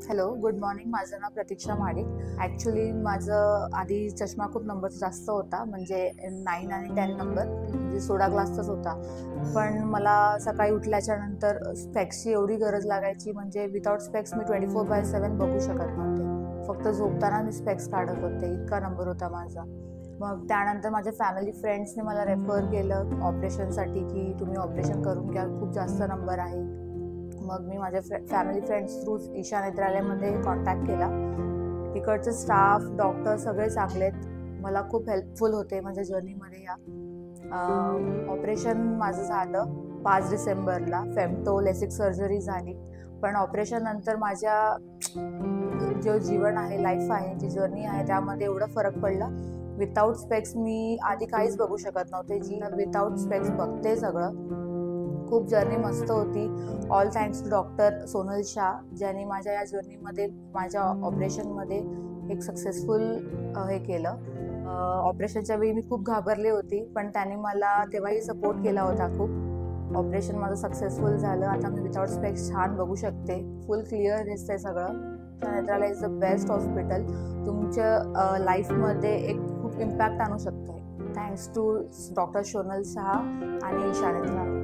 Hello, good morning. माझं नाव प्रतीक्षा Mahadik. Actually माझं आधी चष्मा खूप नंबर जास्त होता, म्हणजे 9 आणि 10 नंबर, म्हणजे 16 ग्लासचाच होता. पण मला सकाळी उठल्याच्या नंतर स्पेक्सची एवढी गरज लागायची, म्हणजे विदाऊट स्पेक्स मी 24/7 बघू शकत नव्हते. फक्त झोपताना मी स्पेक्स काढत होते, इतका नंबर होता माझा. मग त्यानंतर माझ्या फॅमिली फ्रेंड्सने मला रेफर केलं ऑपरेशनसाठी, की तुम्ही ऑपरेशन करून घ्या, खूप जास्त नंबर आहे. मग मी माझ्या फॅमिली फ्रेंड्स थ्रू ईशा नेत्रालयामध्ये कॉन्टॅक्ट केला. तिकडचे स्टाफ, डॉक्टर सगळे चांगले आहेत, मला खूप हेल्पफुल होते माझ्या जर्नीमध्ये. या ऑपरेशन माझं झालं 5 डिसेंबरला. फेमटो लेसिक सर्जरी झाली. पण ऑपरेशन नंतर माझ्या जो जीवन आहे, लाईफ आहे, जी जर्नी आहे, त्यामध्ये एवढा फरक पडला. विदाऊट स्पेक्स मी आधी काहीच बघू शकत नव्हते, जी विदाऊट स्पेक्स बघते सगळं. खूप जर्नी मस्त होती. All thanks to doctor Sonal Shah, ज्यांनी माझ्या या जर्नीमध्ये, माझ्या ऑपरेशनमध्ये एक सक्सेसफुल हे केलं. ऑपरेशनच्या वेळी मी खूप घाबरले होती, पण त्यांनी मला तेव्हाही सपोर्ट केला होता खूप. ऑपरेशन माझं सक्सेसफुल झालं. आता मी विदाऊट स्पेक्स छान बघू शकते, फुल क्लिअर दिसतंय सगळं. Netralaya is the best hospital. तुमच्या लाईफमध्ये एक खूप इम्पॅक्ट आणू शकतं. Thanks to doctor Sonal Shah आणि ईशा नेत्रालय.